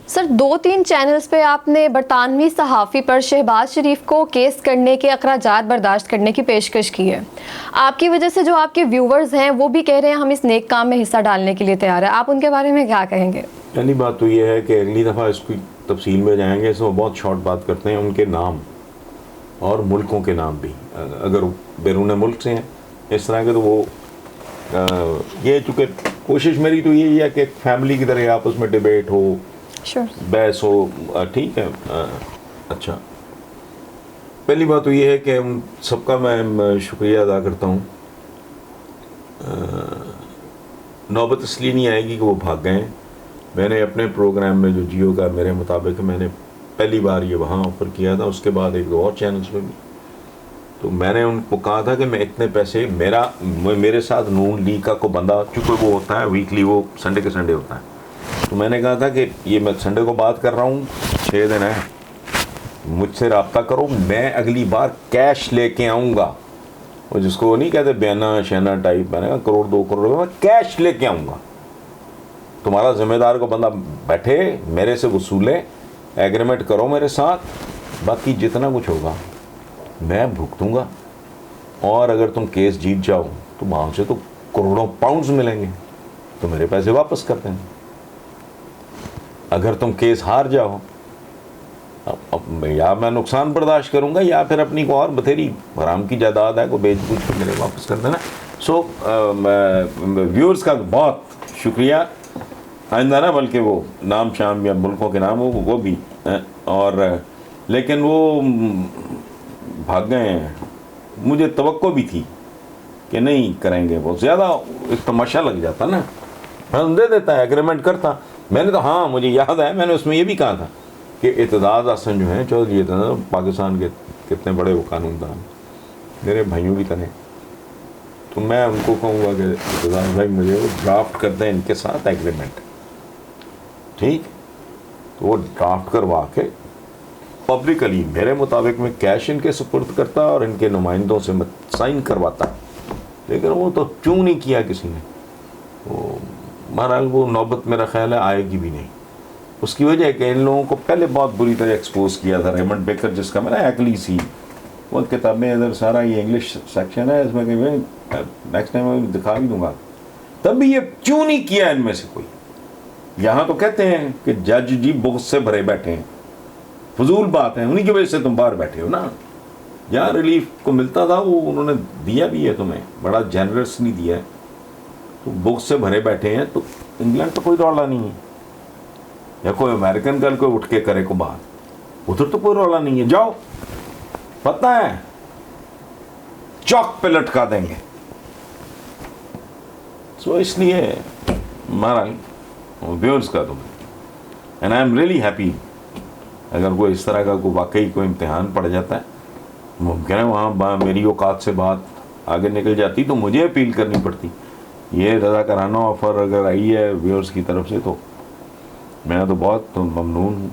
سر 2-3 channels پہ آپ نے برطانوی صحافی پر شہباز شریف کو کیس کرنے کے اخراجات برداشت کرنے کی پیشکش کی ہے. آپ کی وجہ سے جو آپ کے ویورز ہیں وہ بھی کہہ رہے ہیں ہم اس نیک کام میں حصہ ڈالنے کے لیے تیار ہیں. آپ ان کے بارے میں کیا کہیں گے؟ پہلی بات تو یہ ہے کہ اگلی دفعہ اس کی تفصیل میں جائیں گے، اس میں بہت شارٹ بات کرتے ہیں. ان کے نام اور ملکوں کے نام بھی اگر بیرون ملک سے ہیں اس طرح کے تو وہ یہ چونکہ کوشش میری تو یہی ہے کہ ایک فیملی کی طرح آپس میں ڈیبیٹ ہو، بحث ہو. ٹھیک ہے. اچھا، پہلی بات تو یہ ہے کہ سب کا میں شکریہ ادا کرتا ہوں. نوبت اس لیے نہیں آئے گی کہ وہ بھاگ گئے. میں نے اپنے پروگرام میں جو جیو کا میرے مطابق میں نے پہلی بار یہ وہاں آفر کیا تھا، اس کے بعد ایک دو اور چینلز پہ بھی. تو میں نے ان کو کہا تھا کہ میں اتنے پیسے میرے ساتھ نون لیگ کا کو بندہ چونکہ وہ ہوتا ہے ویکلی، وہ سنڈے کے سنڈے ہوتا ہے، تو میں نے کہا تھا کہ یہ میں سنڈے کو بات کر رہا ہوں، 6 دن ہے، مجھ سے رابطہ کرو، میں اگلی بار کیش لے کے آؤں گا. وہ جس کو نہیں کہتے بیانہ شینہ ٹائپ، میں نے کہا 1 2 کروڑ روپے میں کیش لے کے آؤں گا. تمہارا ذمہ دار کو بندہ بیٹھے میرے سے وصولے، ایگریمنٹ کرو میرے ساتھ، باقی جتنا کچھ ہوگا میں بھگتوں گا. اور اگر تم کیس جیت جاؤ تو وہاں سے تو کروڑوں پاؤنڈز ملیں گے، تو میرے پیسے واپس کر دیں. اگر تم کیس ہار جاؤ یا میں نقصان برداشت کروں گا یا پھر اپنی کو اور بتھیری حرام کی جائیداد ہے کو بیچ بوجھ کے میرے واپس کر دینا. سو ویورز کا بہت شکریہ. آئندہ نا بلکہ وہ نام شام یا ملکوں کے نام وہ بھی اور لیکن وہ بھاگ گئے ہیں. مجھے توقع بھی تھی کہ نہیں کریں گے، بہت زیادہ ایک تماشا لگ جاتا نا، دے دیتا ہے ایگریمنٹ کرتا. میں نے تو ہاں مجھے یاد ہے میں نے اس میں یہ بھی کہا تھا کہ اعتزاز احسن جو ہیں چودھری اعتزاز پاکستان کے کتنے بڑے وہ قانون دان میرے بھائیوں کی طرح، تو میں ان کو کہوں گا کہ اعتزاز بھائی مجھے وہ ڈرافٹ کر دیں ان کے ساتھ ایگریمنٹ. ٹھیک، تو وہ ڈرافٹ کروا کے پبلکلی میرے مطابق میں کیش ان کے سپرد کرتا اور ان کے نمائندوں سے میں سائن کرواتا. لیکن وہ تو کیوں نہیں کیا کسی نے. وہ بہرحال وہ نوبت میرا خیال ہے آئے گی بھی نہیں. اس کی وجہ ہے کہ ان لوگوں کو پہلے بہت بری طرح ایکسپوز کیا تھا. ریمنڈ بیکر جس کا میں نے ایکلی سی وہ کتابیں ادھر سارا یہ انگلش سیکشن ہے اس میں کہ نیکسٹ ٹائم میں دکھا بھی دوں گا. تب بھی یہ کیوں نہیں کیا ان میں سے کوئی. یہاں تو کہتے ہیں کہ جج جی بغض سے بھرے بیٹھے ہیں، فضول بات ہے، انہی کی وجہ سے تم باہر بیٹھے ہو نا. جہاں ریلیف کو ملتا تھا وہ انہوں نے دیا بھی ہے تمہیں، بڑا جنرس نہیں دیا ہے. تو بغض سے بھرے بیٹھے ہیں. تو انگلینڈ تو کوئی رولا نہیں ہے، یا کوئی امریکن کل کوئی اٹھ کے کرے کو باہر، ادھر تو کوئی رولا نہیں ہے. جاؤ، پتہ ہے چوک پہ لٹکا دیں گے. سو اس لیے ہمارا ویورز کا تو and I am really happy. اگر کوئی اس طرح کا کوئی واقعی کوئی امتحان پڑ جاتا ہے، ممکن ہے وہاں میری اوقات سے بات آگے نکل جاتی تو مجھے اپیل کرنی پڑتی. یہ رضاکارانہ آفر اگر آئی ہے ویورز کی طرف سے تو میں تو بہت ممنون ہوں.